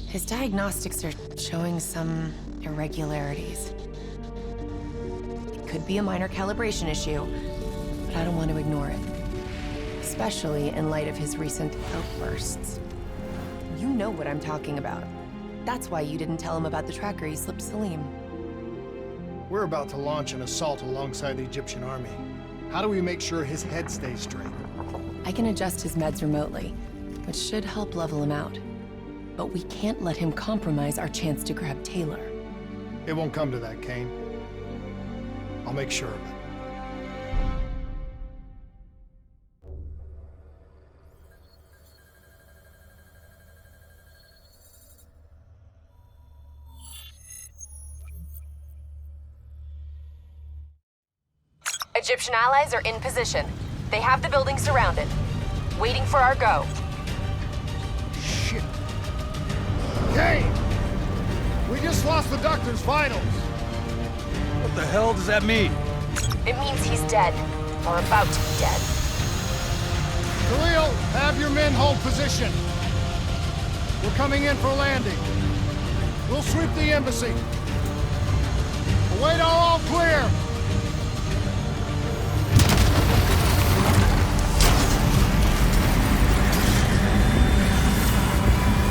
His diagnostics are showing some irregularities. It could be a minor calibration issue, but I don't want to ignore it. Especially in light of his recent outbursts. You know what I'm talking about. That's why you didn't tell him about the tracker he slipped Salim. We're about to launch an assault alongside the Egyptian army. How do we make sure his head stays straight? I can adjust his meds remotely, which should help level him out. But we can't let him compromise our chance to grab Taylor. It won't come to that, Kane. I'll make sure of it. Egyptian allies are in position. They have the building surrounded. Waiting for our go. Shit. Kane! We just lost the Doctor's vitals. What the hell does that mean? It means he's dead. Or about to be dead. Khalil, have your men hold position. We're coming in for landing. We'll sweep the embassy. Await all clear.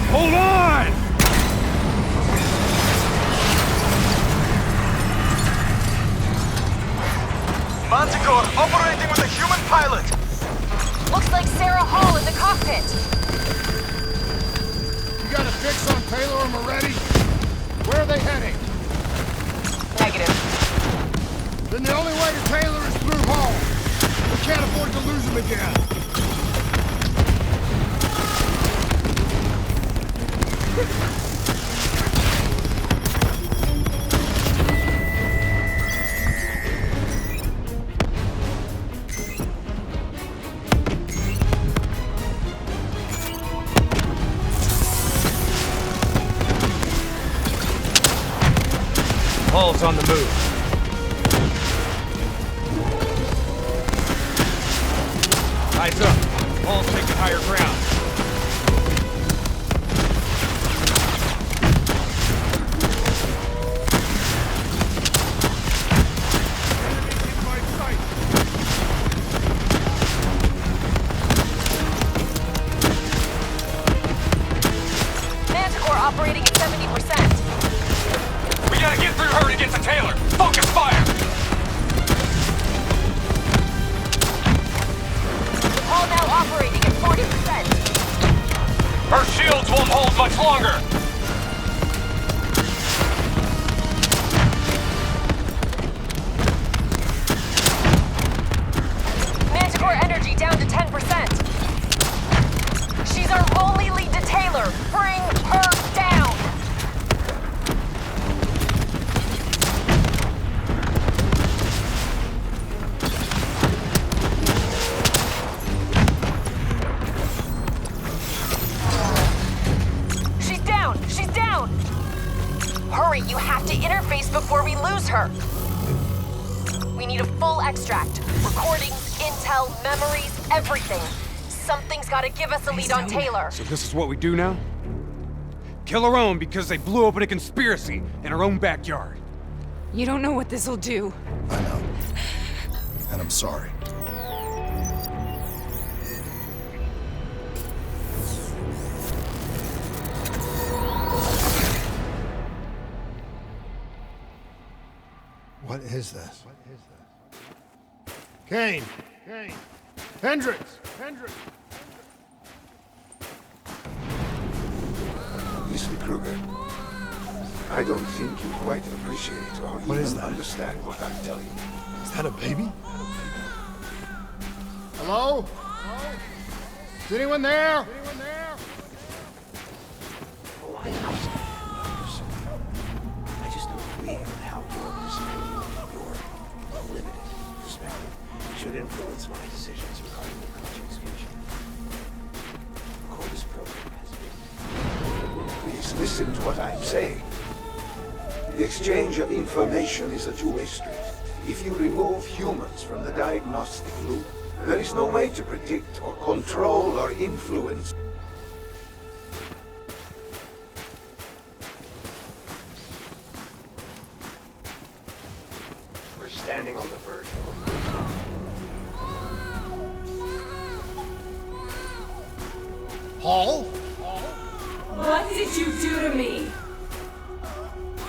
Hold on! Manticore operating with a human pilot! Looks like Sarah Hall in the cockpit! You got a fix on Taylor and Moretti? Where are they heading? Negative. Then the only way to Taylor is through Hall. We can't afford to lose him again. Hall's on the move. Eyes up. Hall's taking higher ground. Manticore operating at 70%. We gotta get through her to get to Taylor! Focus fire! Hall now operating at 40%. Her shields won't hold much longer! Manticore energy down to 10%. She's our only lead to Taylor. Bring her down! She's down! She's down! Hurry, you have to interface before we lose her. We need a full extract. Recordings, intel, memories, everything. Something's gotta give us a lead on Taylor. So this is what we do now? Kill our own because they blew open a conspiracy in our own backyard. You don't know what this'll do. I know. And I'm sorry. What is this? Kane! Kane! Hendricks! Hendricks! Mr. Kruger, I don't think you quite appreciate or What is even that? understand what I'm telling you. Is that a baby? Hello? Is anyone there? Anyone there? Oh, I just don't believe in how your disability, your limited perspective, should influence my decisions regarding the project's future. Of course, this program has been. Please listen to what I'm saying. The exchange of information is a two-way street. If you remove humans from the diagnostic loop, there is no way to predict or control or influence. standing on the verge. Paul? What did you do to me?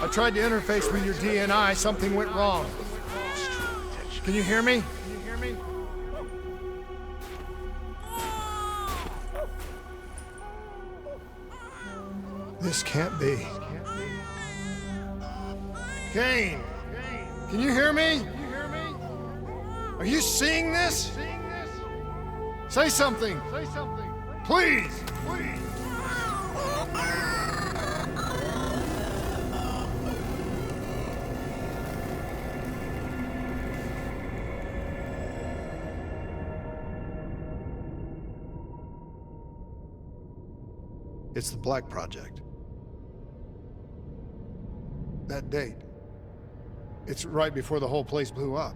I tried to interface with your DNI. Something went wrong. Can you hear me? This can't be. Kane! Can you hear me? Are you seeing this? Say something! Please! It's the Black Project. That date. It's right before the whole place blew up.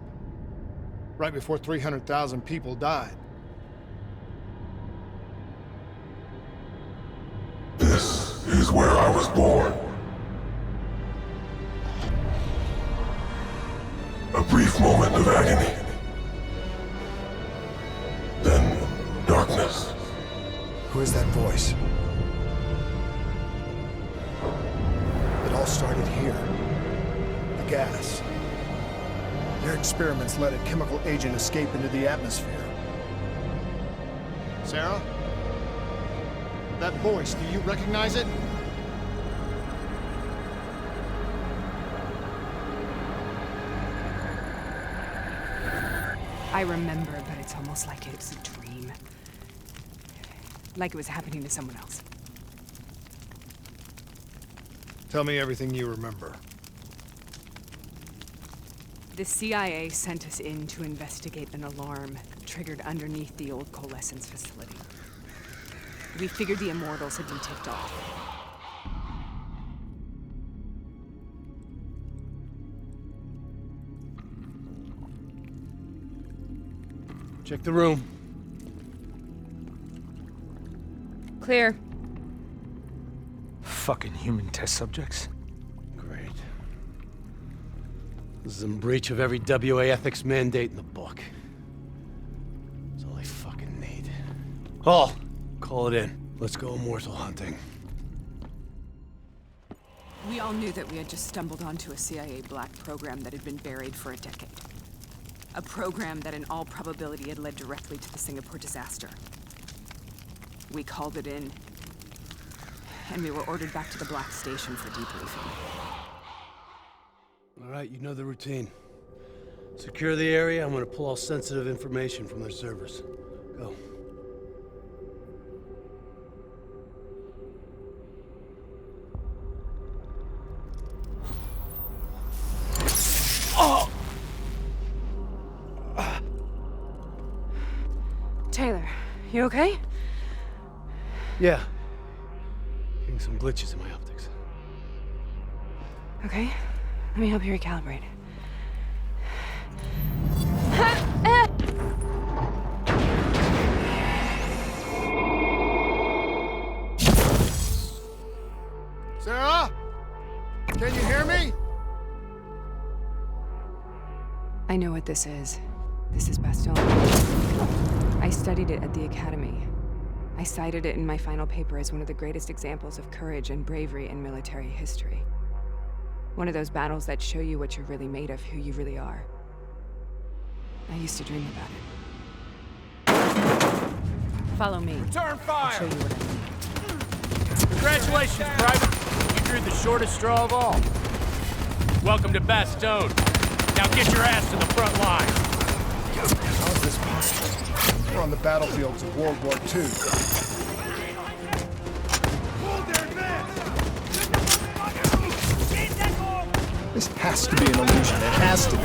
Right before 300,000 people died. This is where I was born. A brief moment of agony. Then darkness. Who is that voice? It all started here. The gas. Their experiments let a chemical agent escape into the atmosphere. Sarah? That voice, do you recognize it? I remember, but it's almost like it was a dream. Like it was happening to someone else. Tell me everything you remember. The CIA sent us in to investigate an alarm triggered underneath the old Coalescence facility. We figured the Immortals had been tipped off. Check the room. Clear. Fucking human test subjects. Great. This is in breach of every WA ethics mandate in the book. That's all they fucking need. Hall, call it in. Let's go immortal hunting. We all knew that we had just stumbled onto a CIA black program that had been buried for a decade. A program that in all probability had led directly to the Singapore disaster. We called it in, and we were ordered back to the Black Station for debriefing. All right, you know the routine. Secure the area. I'm gonna pull all sensitive information from their servers. Go. Taylor, you okay? Yeah. Getting some glitches in my optics. Okay, let me help you recalibrate. Sarah? Can you hear me? I know what this is. This is Bastion. I studied it at the Academy. I cited it in my final paper as one of the greatest examples of courage and bravery in military history. One of those battles that show you what you're really made of, who you really are. I used to dream about it. Follow me. Return fire! I'll show you what I mean. Congratulations, Private. You drew the shortest straw of all. Welcome to Bastogne. Now get your ass to the front line. How is this possible? We're on the battlefields of World War II. This has to be an illusion. It has to be.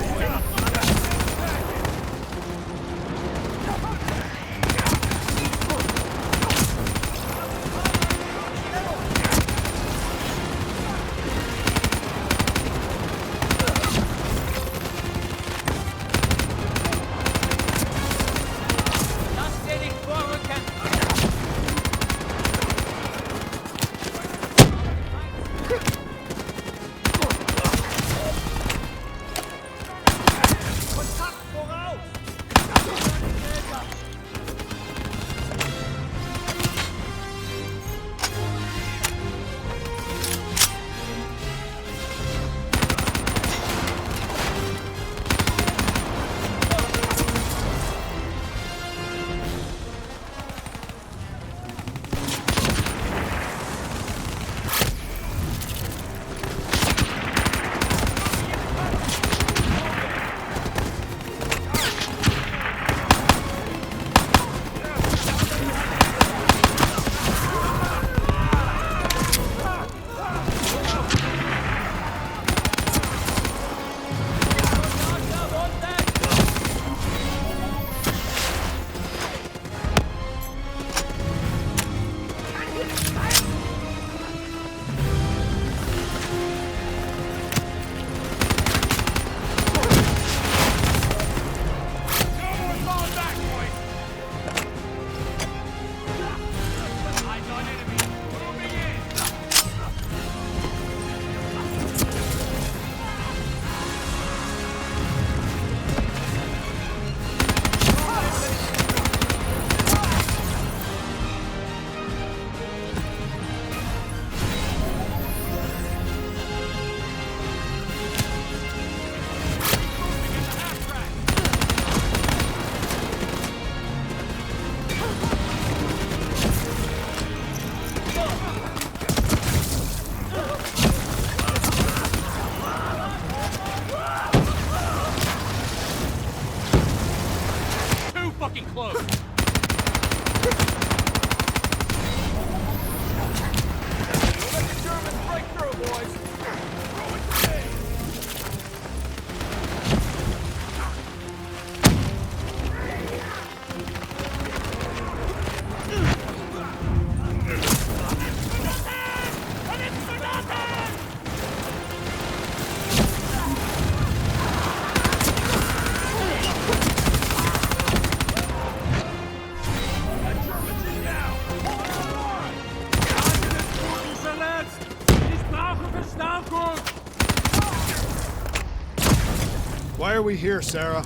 Why are we here, Sarah?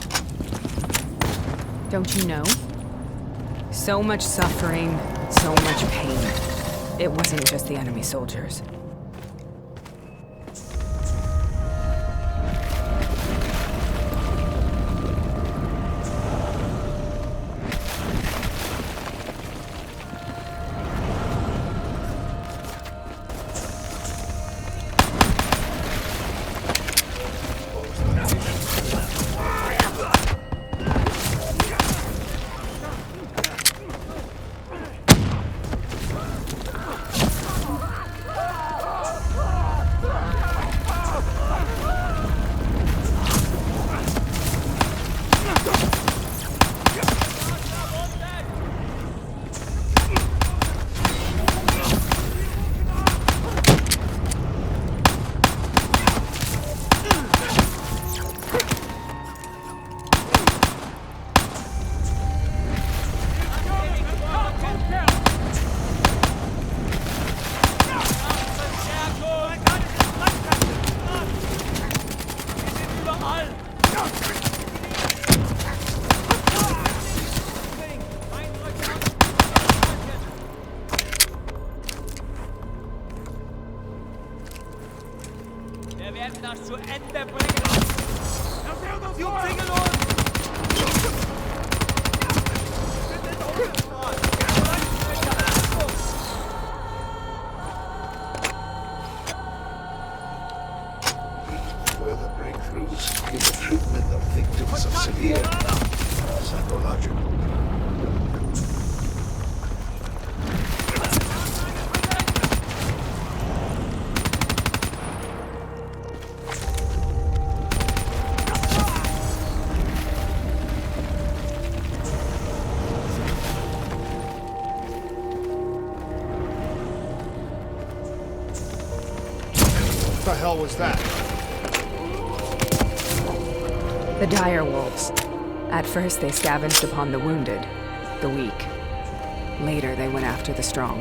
Don't you know? So much suffering, so much pain. It wasn't just the enemy soldiers. Further breakthroughs in the treatment of victims of severe psychological. What the hell was that? The dire wolves. At first, they scavenged upon the wounded, the weak. Later, they went after the strong.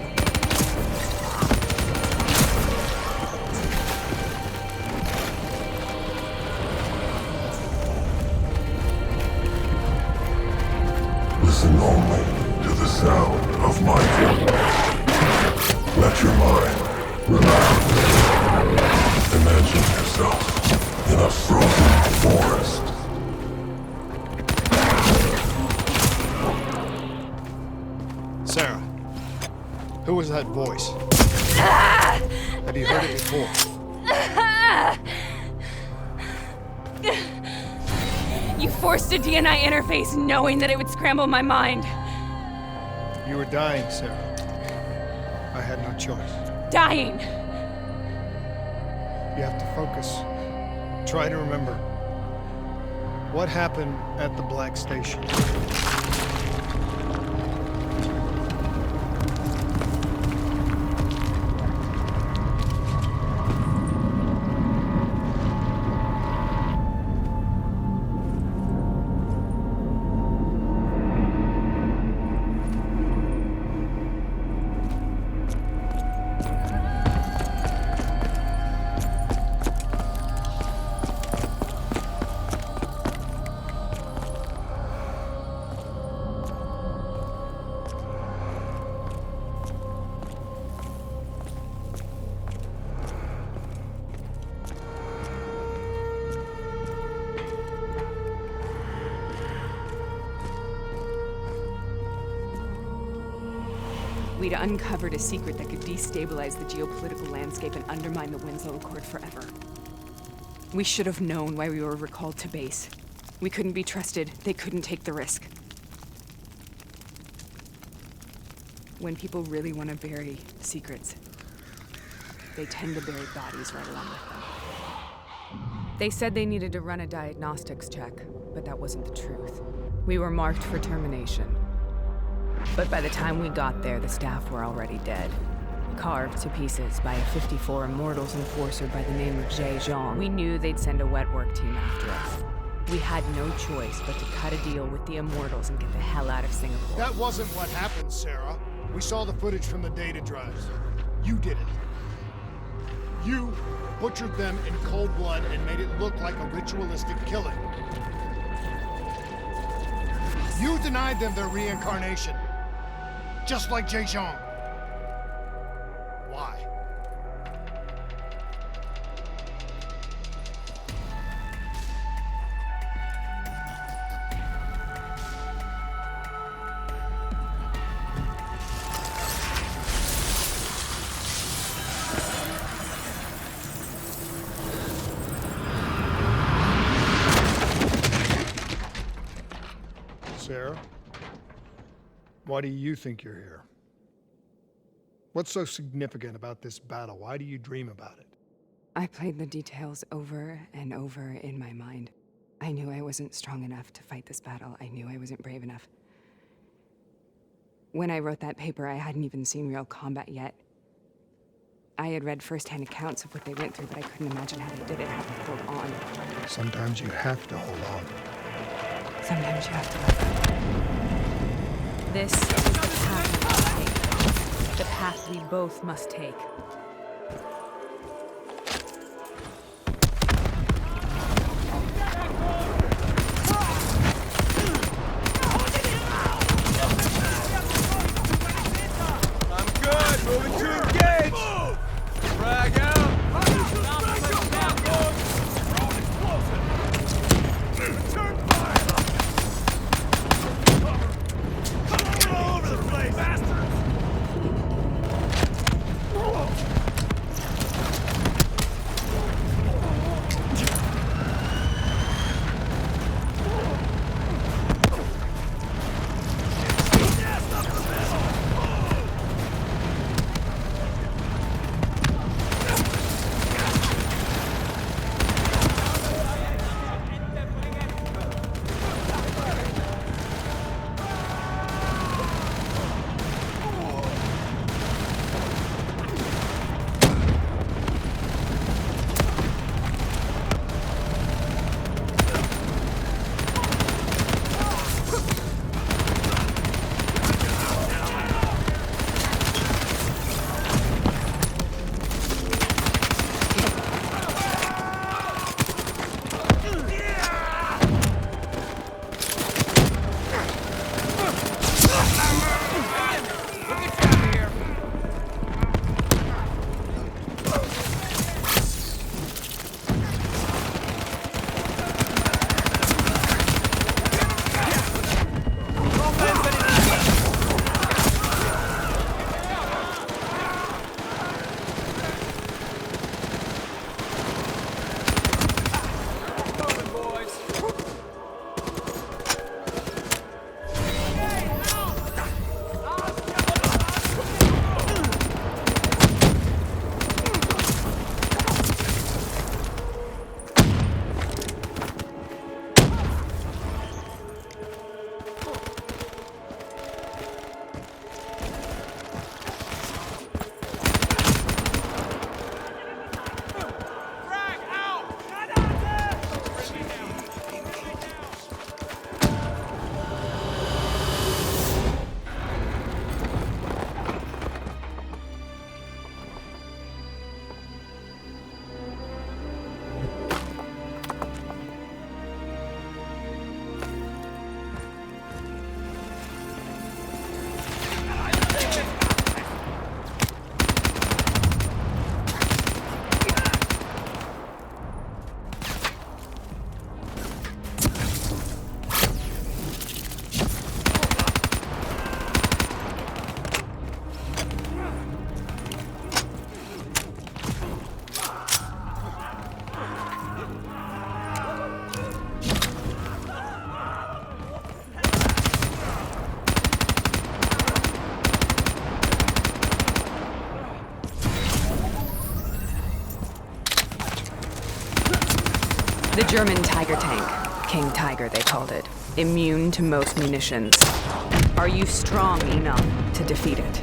Listen only to the sound of my voice. Let your mind relax. Imagine yourself in a frozen forest. Sarah, who was that voice? Have you heard it before? You forced a DNI interface knowing that it would scramble my mind. You were dying, Sarah. I had no choice. Dying! You have to focus. Try to remember. What happened at the Black Station? We'd uncovered a secret that could destabilize the geopolitical landscape and undermine the Winslow Accord forever. We should have known why we were recalled to base. We couldn't be trusted. They couldn't take the risk. When people really want to bury secrets, they tend to bury bodies right along with them. They said they needed to run a diagnostics check, but that wasn't the truth. We were marked for termination. But by the time we got there, the staff were already dead. Carved to pieces by a 54 Immortals enforcer by the name of Jay Zhang. We knew they'd send a wet work team after us. We had no choice but to cut a deal with the Immortals and get the hell out of Singapore. That wasn't what happened, Sarah. We saw the footage from the data drives. You did it. You butchered them in cold blood and made it look like a ritualistic killing. You denied them their reincarnation, just like Zhejiang. Why? Sarah, why do you think you're here? What's so significant about this battle? Why do you dream about it? I played the details over and over in my mind. I knew I wasn't strong enough to fight this battle. I knew I wasn't brave enough. When I wrote that paper, I hadn't even seen real combat yet. I had read first-hand accounts of what they went through, but I couldn't imagine how they did it, how they hold on. Sometimes you have to hold on. Sometimes you have to let go. This is the path we must take. The path we both must take. I'm good. Moving to engage. Frag out. Return fire. All over the place, bastards. The German Tiger tank. King Tiger, they called it. Immune to most munitions. Are you strong enough to defeat it?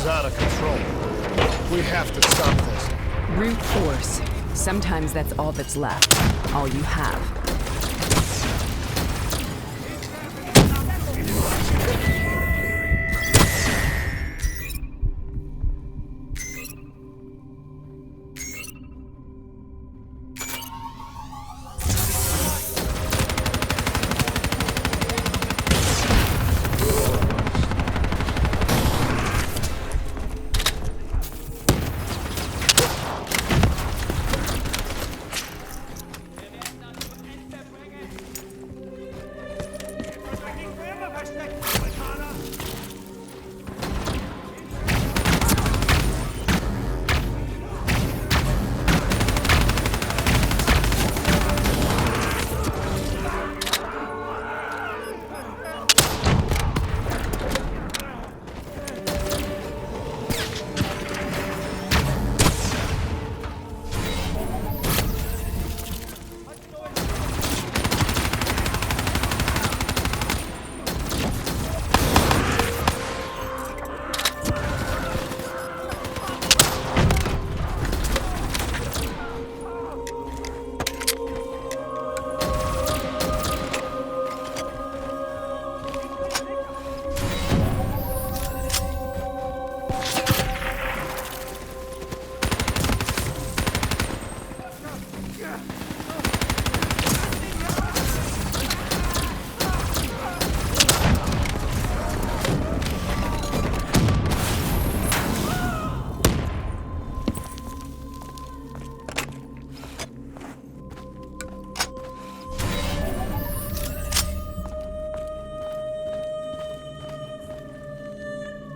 out of control. We have to stop this. Brute force. Sometimes that's all that's left. All you have.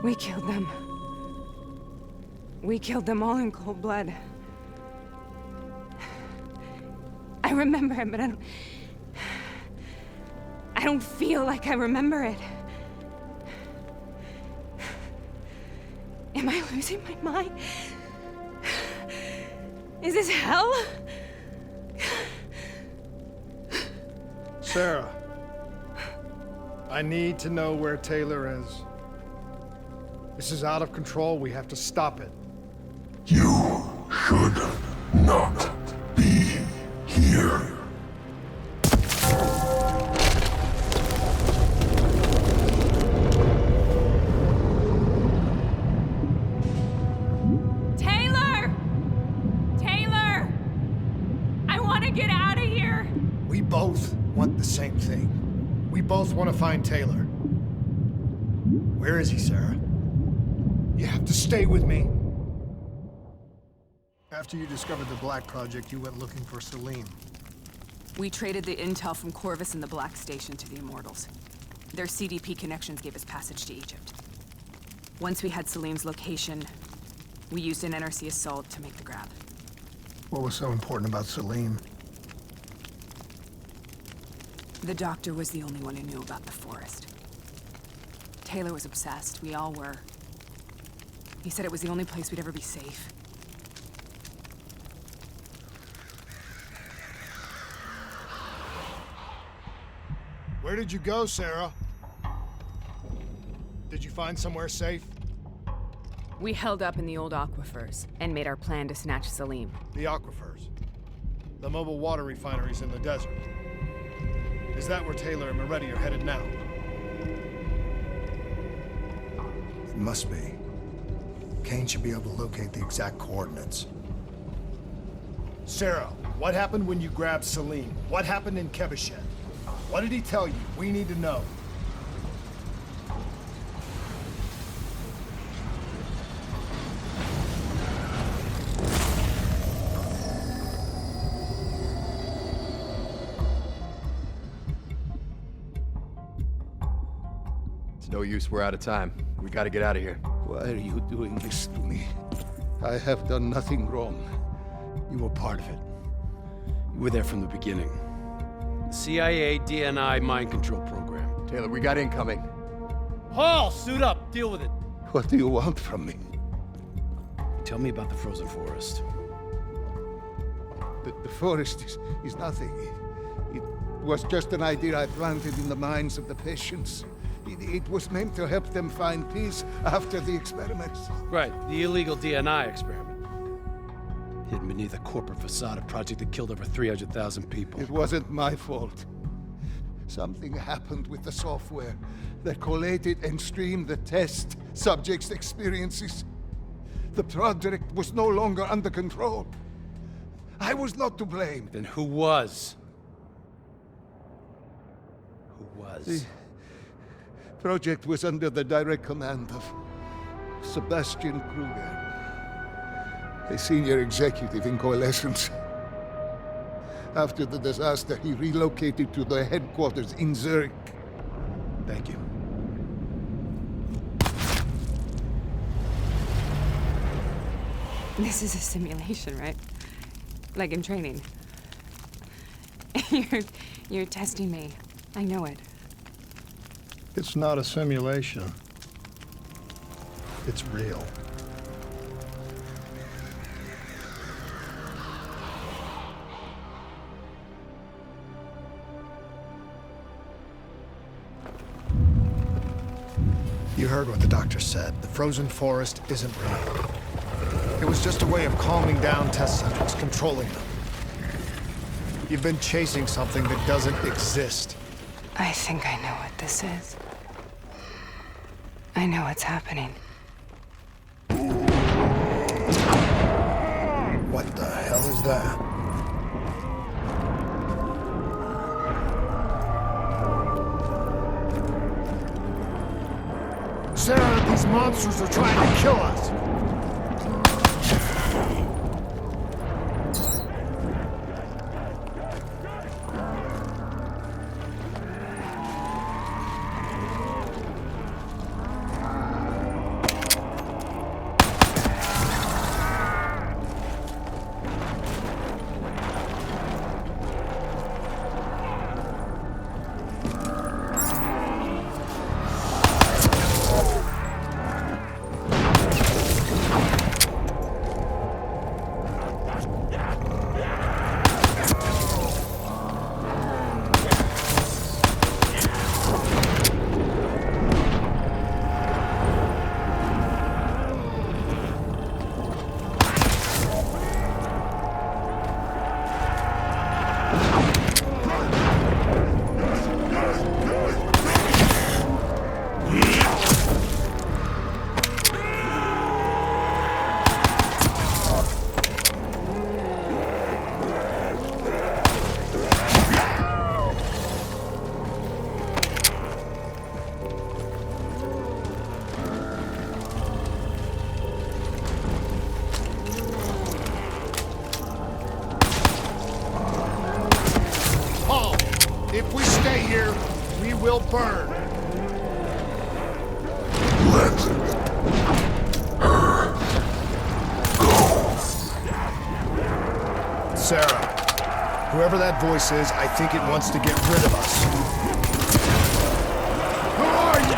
We killed them. We killed them all in cold blood. I remember it, but I don't feel like I remember it. Am I losing my mind? Is this hell? Sarah, I need to know where Taylor is. This is out of control. We have to stop it. You should not be here. Taylor! Taylor! I want to get out of here! We both want the same thing. We both want to find Taylor. Where is he, Sarah? You have to stay with me. After you discovered the Black Project, you went looking for Salim. We traded the intel from Corvus and the Black Station to the Immortals. Their CDP connections gave us passage to Egypt. Once we had Salim's location, we used an NRC assault to make the grab. What was so important about Salim? The doctor was the only one who knew about the forest. Taylor was obsessed. We all were. He said it was the only place we'd ever be safe. Where did you go, Sarah? Did you find somewhere safe? We held up in the old aquifers and made our plan to snatch Salim. The aquifers. The mobile water refineries in the desert. Is that where Taylor and Moretti are headed now? It must be. Kane should be able to locate the exact coordinates. Sarah, what happened when you grabbed Salim? What happened in Kebashet? What did he tell you? We need to know. It's no use, we're out of time. We gotta get out of here. Why are you doing this to me? I have done nothing wrong. You were part of it. You were there from the beginning. The CIA DNI mind control program. Taylor, we got incoming. Hall, suit up. Deal with it. What do you want from me? Tell me about the frozen forest. The forest is nothing. It was just an idea I planted in the minds of the patients. It was meant to help them find peace after the experiments. Right, the illegal DNI experiment. Hidden beneath a corporate facade, a project that killed over 300,000 people. It wasn't my fault. Something happened with the software that collated and streamed the test subjects' experiences. The project was no longer under control. I was not to blame. Then who was? Who was? The project was under the direct command of Sebastian Kruger, a senior executive in Coalescence. After the disaster, he relocated to the headquarters in Zurich. Thank you. This is a simulation, right? Like in training. You're testing me. I know it. It's not a simulation. It's real. You heard what the doctor said. The frozen forest isn't real. It was just a way of calming down test subjects, controlling them. You've been chasing something that doesn't exist. I think I know what this is. I know what's happening. What the hell is that? Sarah, these monsters are trying to kill us! If we stay here, we will burn. Let her go. Sarah, whoever that voice is, I think it wants to get rid of us. Who are you?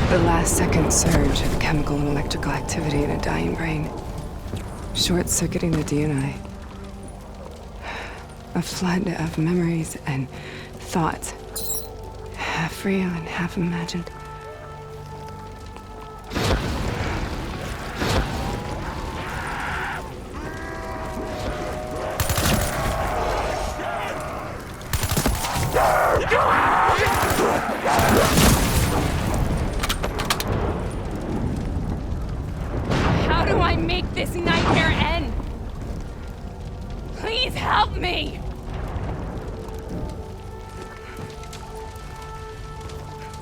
The last-second surge of chemical and electrical activity in a dying brain. Short-circuiting the DNI. A flood of memories and thoughts. Half real and half imagined. How do I make this nightmare end? Please help me!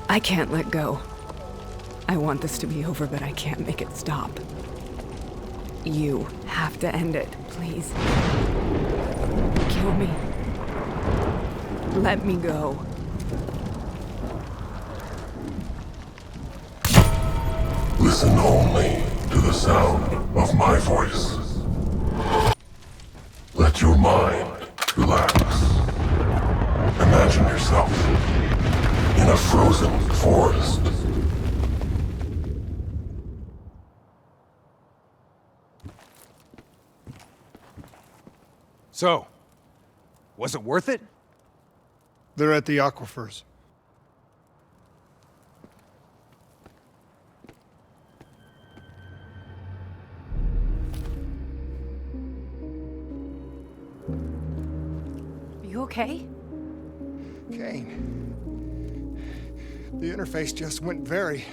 I can't let go. I want this to be over, but I can't make it stop. You have to end it, please. Kill me. Let me go. Listen only to the sound of my voice. Let your mind relax. Imagine yourself in a frozen forest. So, was it worth it? They're at the aquifers. Are you okay? Kane. The interface just went very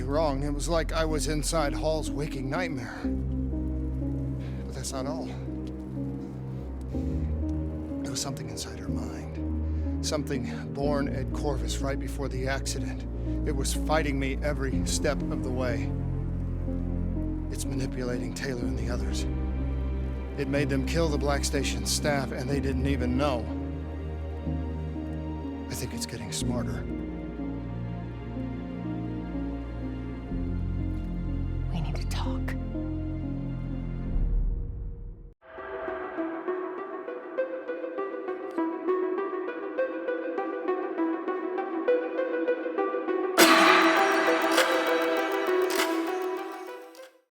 wrong. It was like I was inside Hall's waking nightmare. But that's not all. There was something inside her mind. Something born at Corvus right before the accident. It was fighting me every step of the way. It's manipulating Taylor and the others. It made them kill the Black Station staff, and they didn't even know. I think it's getting smarter.